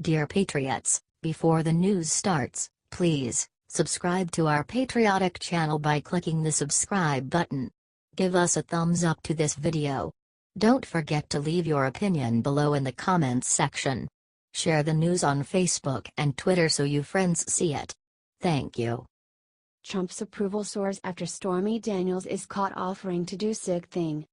Dear Patriots, before the news starts, please subscribe to our patriotic channel by clicking the subscribe button. Give us a thumbs up to this video. Don't forget to leave your opinion below in the comments section. Share the news on Facebook and Twitter so you friends see it. Thank you. Trump's approval soars after Stormy Daniels is caught offering to do sick thing.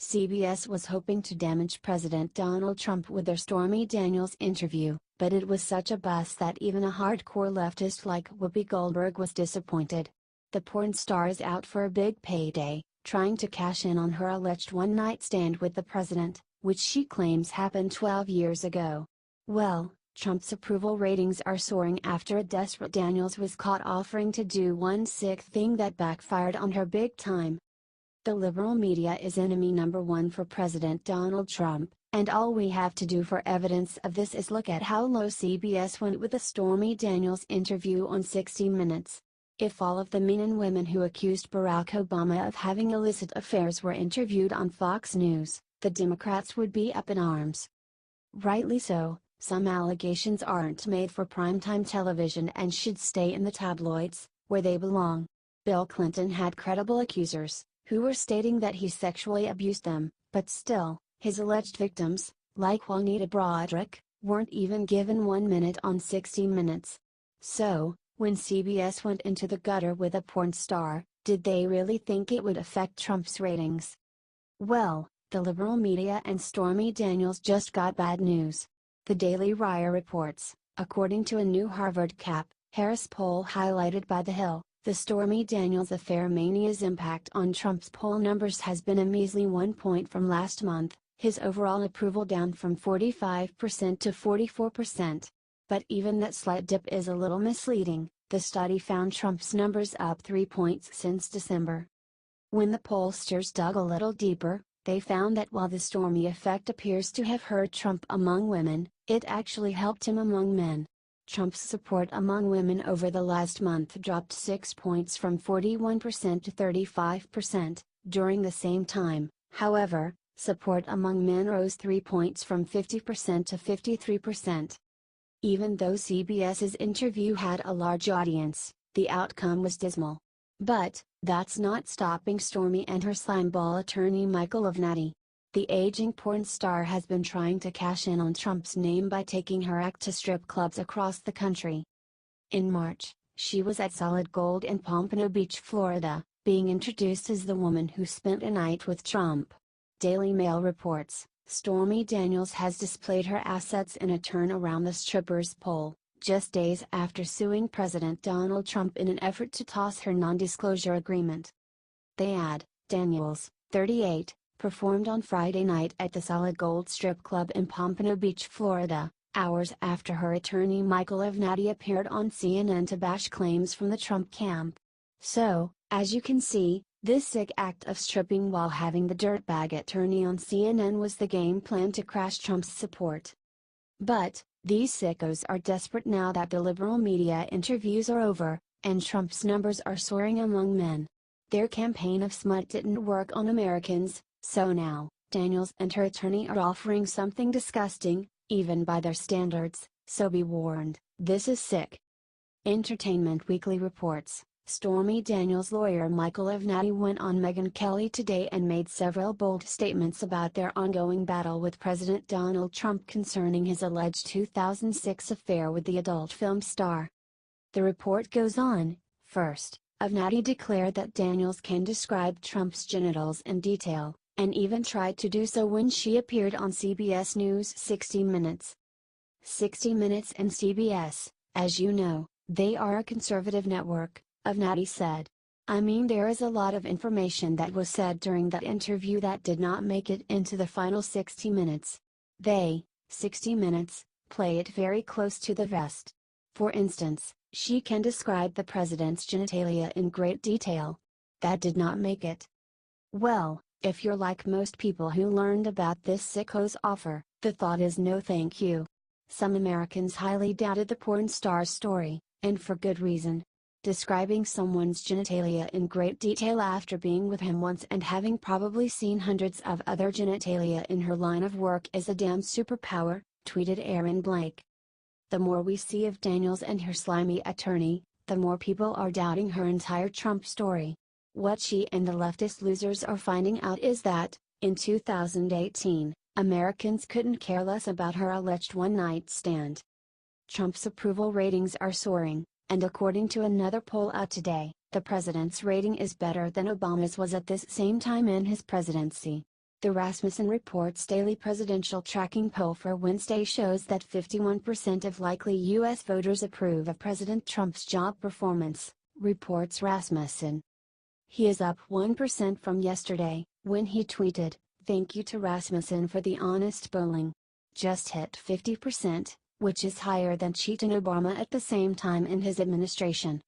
CBS was hoping to damage President Donald Trump with their Stormy Daniels interview, but it was such a bust that even a hardcore leftist like Whoopi Goldberg was disappointed. The porn star is out for a big payday, trying to cash in on her alleged one-night stand with the president, which she claims happened 12 years ago. Well, Trump's approval ratings are soaring after a desperate Daniels was caught offering to do one sick thing that backfired on her big time. The liberal media is enemy number one for President Donald Trump, and all we have to do for evidence of this is look at how low CBS went with the Stormy Daniels interview on 60 Minutes. If all of the men and women who accused Barack Obama of having illicit affairs were interviewed on Fox News, the Democrats would be up in arms. Rightly so, some allegations aren't made for primetime television and should stay in the tabloids, where they belong. Bill Clinton had credible accusers, who were stating that he sexually abused them, but still, his alleged victims, like Juanita Broaddrick, weren't even given 1 minute on 60 Minutes. So, when CBS went into the gutter with a porn star, did they really think it would affect Trump's ratings? Well, the liberal media and Stormy Daniels just got bad news. The Daily Wire reports, according to a new Harvard-Harris poll highlighted by The Hill, the Stormy Daniels affair mania's impact on Trump's poll numbers has been a measly 1 point from last month, his overall approval down from 45% to 44%. But even that slight dip is a little misleading. The study found Trump's numbers up 3 points since December. When the pollsters dug a little deeper, they found that while the Stormy effect appears to have hurt Trump among women, it actually helped him among men. Trump's support among women over the last month dropped 6 points from 41% to 35%. During the same time, however, support among men rose 3 points from 50% to 53%. Even though CBS's interview had a large audience, the outcome was dismal. But, that's not stopping Stormy and her slimeball attorney Michael Avenatti. The aging porn star has been trying to cash in on Trump's name by taking her act to strip clubs across the country. In March, she was at Solid Gold in Pompano Beach, Florida, being introduced as the woman who spent a night with Trump. Daily Mail reports, Stormy Daniels has displayed her assets in a turn around the stripper's pole, just days after suing President Donald Trump in an effort to toss her non-disclosure agreement. They add, Daniels, 38, performed on Friday night at the Solid Gold Strip Club in Pompano Beach, Florida, hours after her attorney Michael Avenatti appeared on CNN to bash claims from the Trump camp. So, as you can see, this sick act of stripping while having the dirtbag attorney on CNN was the game plan to crash Trump's support. But, these sickos are desperate now that the liberal media interviews are over, and Trump's numbers are soaring among men. Their campaign of smut didn't work on Americans, so now, Daniels and her attorney are offering something disgusting, even by their standards, so be warned, this is sick. Entertainment Weekly reports, Stormy Daniels' lawyer Michael Avenatti went on Megyn Kelly today and made several bold statements about their ongoing battle with President Donald Trump concerning his alleged 2006 affair with the adult film star. The report goes on, first, Avenatti declared that Daniels can describe Trump's genitals in detail, and even tried to do so when she appeared on CBS News 60 Minutes. 60 Minutes and CBS, as you know, they are a conservative network, Avenatti said. I mean, there is a lot of information that was said during that interview that did not make it into the final 60 Minutes. They, 60 Minutes, play it very close to the vest. For instance, she can describe the president's genitalia in great detail. That did not make it. Well, if you're like most people who learned about this sicko's offer, the thought is no thank you. Some Americans highly doubted the porn star's story, and for good reason. Describing someone's genitalia in great detail after being with him once and having probably seen hundreds of other genitalia in her line of work is a damn superpower, tweeted Aaron Blake. The more we see of Daniels and her slimy attorney, the more people are doubting her entire Trump story. What she and the leftist losers are finding out is that, in 2018, Americans couldn't care less about her alleged one-night stand. Trump's approval ratings are soaring, and according to another poll out today, the president's rating is better than Obama's was at this same time in his presidency. The Rasmussen Report's daily presidential tracking poll for Wednesday shows that 51% of likely U.S. voters approve of President Trump's job performance, reports Rasmussen. He is up 1% from yesterday, when he tweeted, "Thank you to Rasmussen for the honest polling." Just hit 50%, which is higher than cheating Obama at the same time in his administration.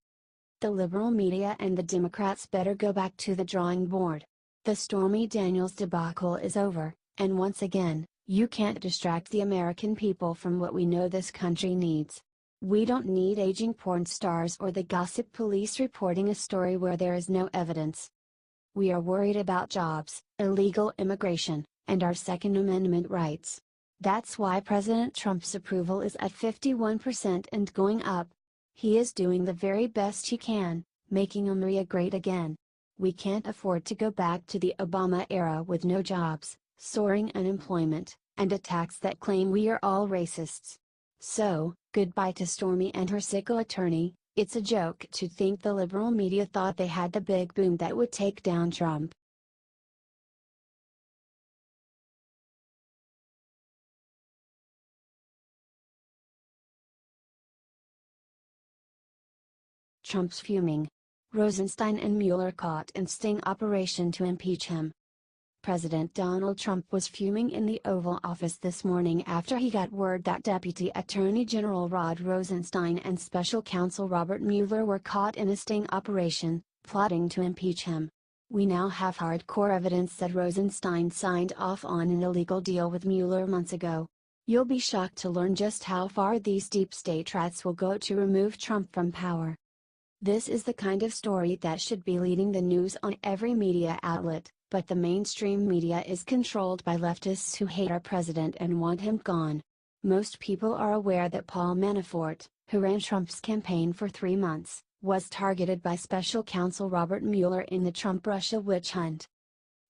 The liberal media and the Democrats better go back to the drawing board. The Stormy Daniels debacle is over, and once again, you can't distract the American people from what we know this country needs. We don't need aging porn stars or the gossip police reporting a story where there is no evidence. We are worried about jobs, illegal immigration, and our Second Amendment rights. That's why President Trump's approval is at 51% and going up. He is doing the very best he can, making America great again. We can't afford to go back to the Obama era with no jobs, soaring unemployment, and attacks that claim we are all racists. So, goodbye to Stormy and her sicko attorney. It's a joke to think the liberal media thought they had the big boom that would take down Trump. Trump's fuming. Rosenstein and Mueller caught in sting operation to impeach him. President Donald Trump was fuming in the Oval Office this morning after he got word that Deputy Attorney General Rod Rosenstein and Special Counsel Robert Mueller were caught in a sting operation, plotting to impeach him. "We now have hardcore evidence that Rosenstein signed off on an illegal deal with Mueller months ago. You'll be shocked to learn just how far these deep state rats will go to remove Trump from power." This is the kind of story that should be leading the news on every media outlet, but the mainstream media is controlled by leftists who hate our president and want him gone. Most people are aware that Paul Manafort, who ran Trump's campaign for 3 months, was targeted by special counsel Robert Mueller in the Trump-Russia witch hunt.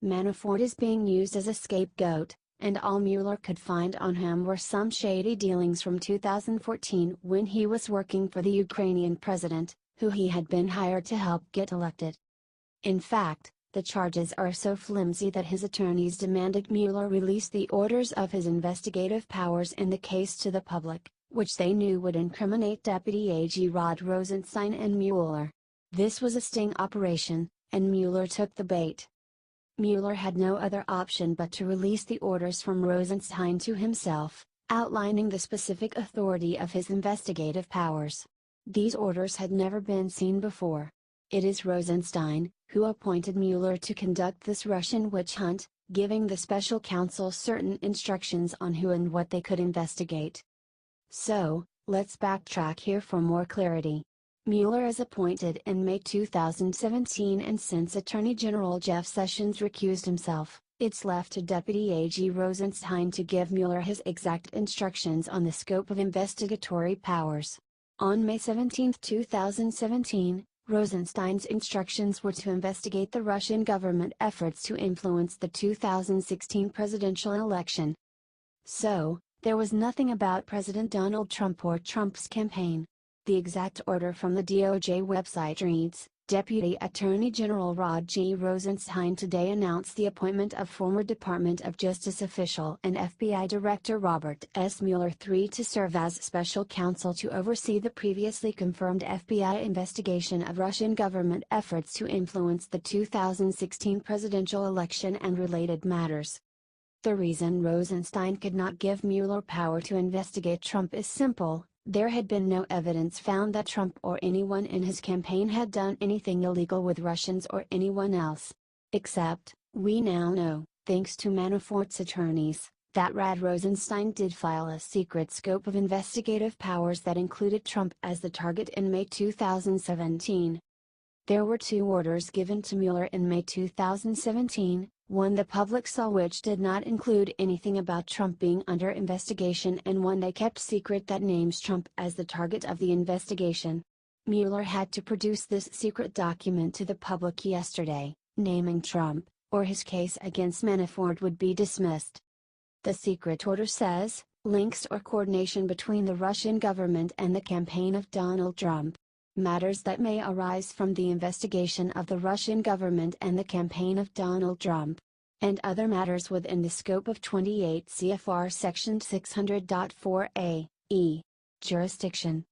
Manafort is being used as a scapegoat, and all Mueller could find on him were some shady dealings from 2014 when he was working for the Ukrainian president, who he had been hired to help get elected. In fact, the charges are so flimsy that his attorneys demanded Mueller release the orders of his investigative powers in the case to the public, which they knew would incriminate Deputy AG Rod Rosenstein and Mueller. This was a sting operation, and Mueller took the bait. Mueller had no other option but to release the orders from Rosenstein to himself, outlining the specific authority of his investigative powers. These orders had never been seen before. It is Rosenstein, who appointed Mueller to conduct this Russian witch hunt, giving the special counsel certain instructions on who and what they could investigate. So, let's backtrack here for more clarity. Mueller is appointed in May 2017, and since Attorney General Jeff Sessions recused himself, it's left to Deputy AG Rosenstein to give Mueller his exact instructions on the scope of investigatory powers. On May 17, 2017, Rosenstein's instructions were to investigate the Russian government efforts to influence the 2016 presidential election. So, there was nothing about President Donald Trump or Trump's campaign. The exact order from the DOJ website reads, Deputy Attorney General Rod G. Rosenstein today announced the appointment of former Department of Justice official and FBI Director Robert S. Mueller III to serve as special counsel to oversee the previously confirmed FBI investigation of Russian government efforts to influence the 2016 presidential election and related matters. The reason Rosenstein could not give Mueller power to investigate Trump is simple. There had been no evidence found that Trump or anyone in his campaign had done anything illegal with Russians or anyone else. Except, we now know, thanks to Manafort's attorneys, that Rod Rosenstein did file a secret scope of investigative powers that included Trump as the target in May 2017. There were 2 orders given to Mueller in May 2017, one the public saw which did not include anything about Trump being under investigation, and one they kept secret that names Trump as the target of the investigation. Mueller had to produce this secret document to the public yesterday, naming Trump, or his case against Manafort would be dismissed. The secret order says, links or coordination between the Russian government and the campaign of Donald Trump. Matters that may arise from the investigation of the Russian government and the campaign of Donald Trump. And other matters within the scope of 28 CFR Section 600.4a, e. Jurisdiction.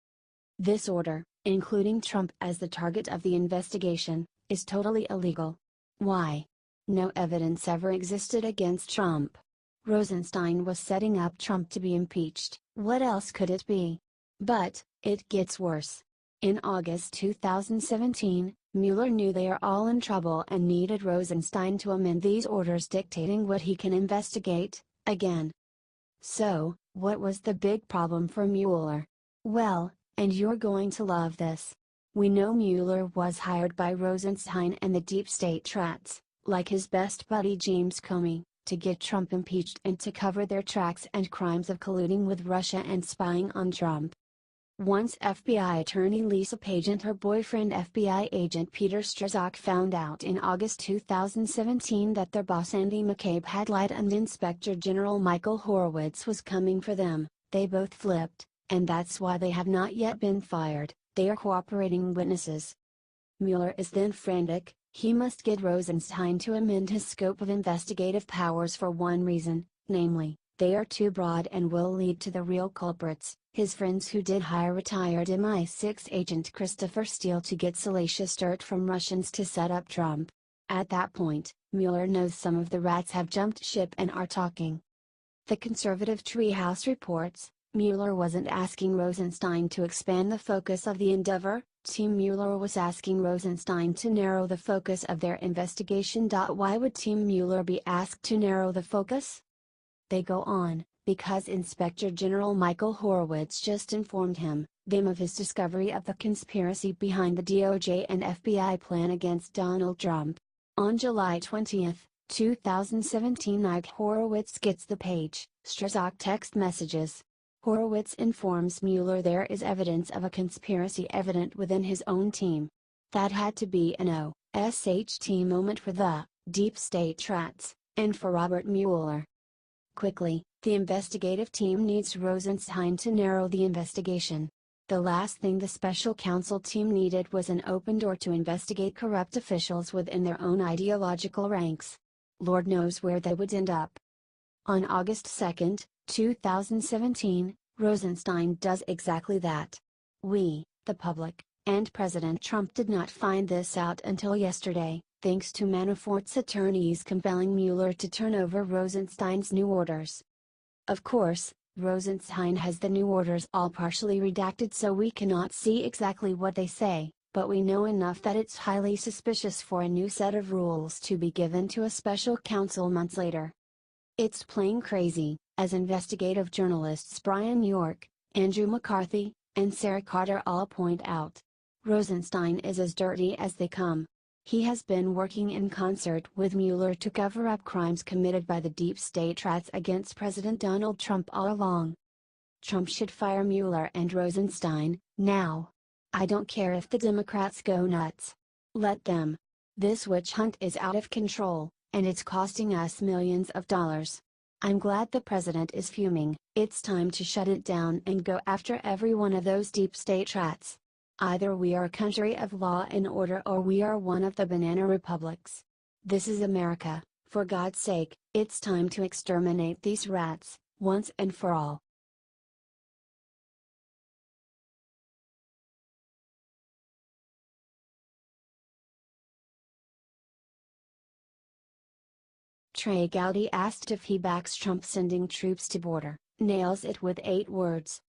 This order, including Trump as the target of the investigation, is totally illegal. Why? No evidence ever existed against Trump. Rosenstein was setting up Trump to be impeached. What else could it be? But, it gets worse. In August 2017, Mueller knew they are all in trouble and needed Rosenstein to amend these orders dictating what he can investigate, again. So, what was the big problem for Mueller? Well, and you're going to love this. We know Mueller was hired by Rosenstein and the deep state rats, like his best buddy James Comey, to get Trump impeached and to cover their tracks and crimes of colluding with Russia and spying on Trump. Once FBI attorney Lisa Page and her boyfriend FBI agent Peter Strzok found out in August 2017 that their boss Andy McCabe had lied and Inspector General Michael Horowitz was coming for them, they both flipped, and that's why they have not yet been fired. They are cooperating witnesses. Mueller is then frantic. He must get Rosenstein to amend his scope of investigative powers for one reason, namely, they are too broad and will lead to the real culprits, his friends who did hire retired MI6 agent Christopher Steele to get salacious dirt from Russians to set up Trump. At that point, Mueller knows some of the rats have jumped ship and are talking. The conservative Treehouse reports, Mueller wasn't asking Rosenstein to expand the focus of the endeavor, Team Mueller was asking Rosenstein to narrow the focus of their investigation. Why would Team Mueller be asked to narrow the focus? They go on, because Inspector General Michael Horowitz just informed them of his discovery of the conspiracy behind the DOJ and FBI plan against Donald Trump. On July 20, 2017, Horowitz gets the Page, Strzok text messages. Horowitz informs Mueller there is evidence of a conspiracy evident within his own team. That had to be an OSHT moment for the deep state rats, and for Robert Mueller. Quickly, the investigative team needs Rosenstein to narrow the investigation. The last thing the special counsel team needed was an open door to investigate corrupt officials within their own ideological ranks. Lord knows where they would end up. On August 2, 2017, Rosenstein does exactly that. We, the public, and President Trump did not find this out until yesterday, thanks to Manafort's attorneys compelling Mueller to turn over Rosenstein's new orders. Of course, Rosenstein has the new orders all partially redacted, so we cannot see exactly what they say, but we know enough that it's highly suspicious for a new set of rules to be given to a special counsel months later. It's plain crazy, as investigative journalists Brian York, Andrew McCarthy, and Sarah Carter all point out. Rosenstein is as dirty as they come. He has been working in concert with Mueller to cover up crimes committed by the deep state rats against President Donald Trump all along. Trump should fire Mueller and Rosenstein, now. I don't care if the Democrats go nuts. Let them. This witch hunt is out of control, and it's costing us millions of dollars. I'm glad the president is fuming. It's time to shut it down and go after every one of those deep state rats. Either we are a country of law and order or we are one of the banana republics. This is America, for God's sake, it's time to exterminate these rats, once and for all. Trey Gowdy asked if he backs Trump sending troops to border, nails it with 8 words.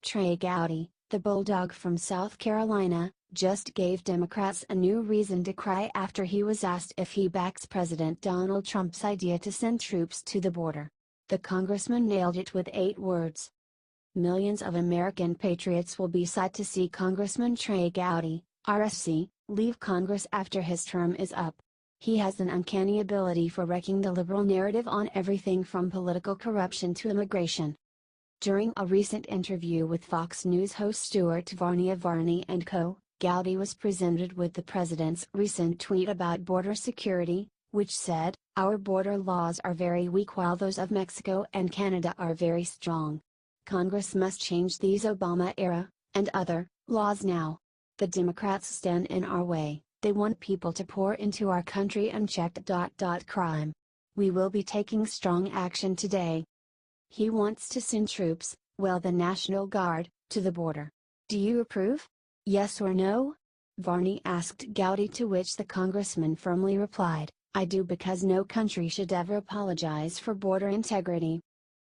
Trey Gowdy, the bulldog from South Carolina, just gave Democrats a new reason to cry after he was asked if he backs President Donald Trump's idea to send troops to the border. The congressman nailed it with 8 words. Millions of American patriots will be sad to see Congressman Trey Gowdy, RSC, leave Congress after his term is up. He has an uncanny ability for wrecking the liberal narrative on everything from political corruption to immigration. During a recent interview with Fox News host Stuart Varney of Varney & Co., Gowdy was presented with the president's recent tweet about border security, which said, "Our border laws are very weak while those of Mexico and Canada are very strong. Congress must change these Obama-era, and other, laws now. The Democrats stand in our way, they want people to pour into our country unchecked. Crime. We will be taking strong action today." He wants to send troops, well the National Guard, to the border. Do you approve? Yes or no? Varney asked Gowdy, to which the congressman firmly replied, "I do, because no country should ever apologize for border integrity."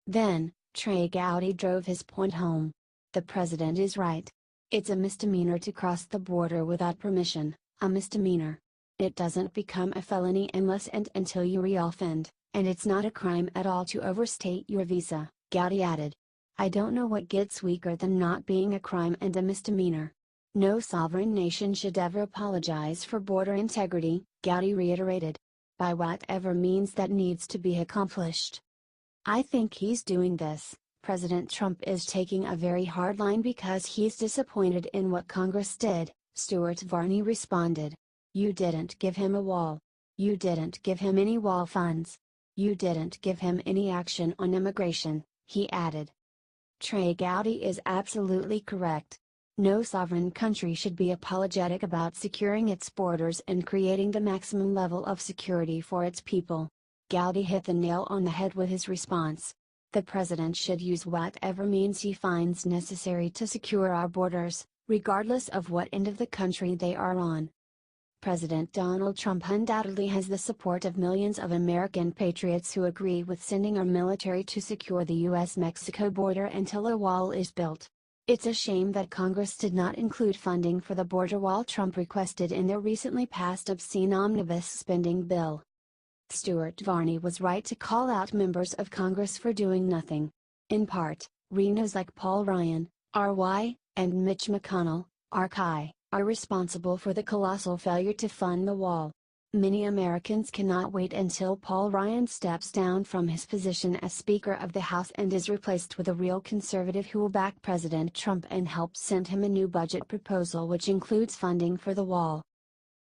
Then, Trey Gowdy drove his point home. The president is right. It's a misdemeanor to cross the border without permission, a misdemeanor. It doesn't become a felony unless and until you reoffend, and it's not a crime at all to overstate your visa, Gowdy added. I don't know what gets weaker than not being a crime and a misdemeanor. No sovereign nation should ever apologize for border integrity, Gowdy reiterated. By whatever means that needs to be accomplished. I think he's doing this. President Trump is taking a very hard line because he's disappointed in what Congress did, Stuart Varney responded. You didn't give him a wall. You didn't give him any wall funds. You didn't give him any action on immigration, he added. Trey Gowdy is absolutely correct. No sovereign country should be apologetic about securing its borders and creating the maximum level of security for its people. Gowdy hit the nail on the head with his response. The president should use whatever means he finds necessary to secure our borders, regardless of what end of the country they are on. President Donald Trump undoubtedly has the support of millions of American patriots who agree with sending our military to secure the U.S.-Mexico border until a wall is built. It's a shame that Congress did not include funding for the border wall Trump requested in their recently passed obscene omnibus spending bill. Stuart Varney was right to call out members of Congress for doing nothing. In part, Renos like Paul Ryan, R.Y., and Mitch McConnell, R.K., are responsible for the colossal failure to fund the wall. Many Americans cannot wait until Paul Ryan steps down from his position as Speaker of the House and is replaced with a real conservative who will back President Trump and help send him a new budget proposal which includes funding for the wall.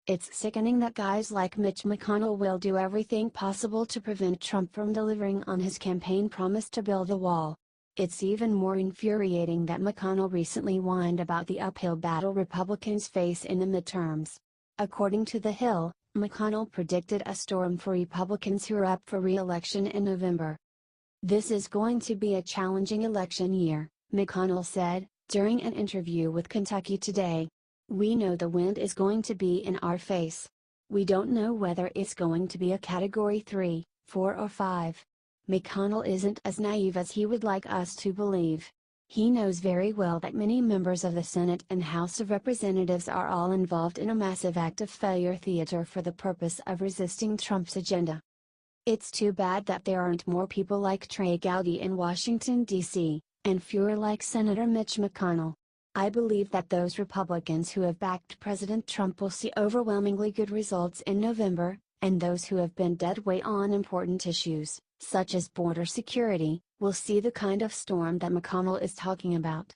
It's sickening that guys like Mitch McConnell will do everything possible to prevent Trump from delivering on his campaign promise to build the wall. It's even more infuriating that McConnell recently whined about the uphill battle Republicans face in the midterms. According to The Hill, McConnell predicted a storm for Republicans who are up for re-election in November. This is going to be a challenging election year, McConnell said, during an interview with Kentucky Today. We know the wind is going to be in our face. We don't know whether it's going to be a Category 3, 4 or 5. McConnell isn't as naive as he would like us to believe. He knows very well that many members of the Senate and House of Representatives are all involved in a massive act of failure theater for the purpose of resisting Trump's agenda. It's too bad that there aren't more people like Trey Gowdy in Washington, D.C., and fewer like Senator Mitch McConnell. I believe that those Republicans who have backed President Trump will see overwhelmingly good results in November, and those who have been dead weight on important issues, such as border security, will see the kind of storm that McConnell is talking about.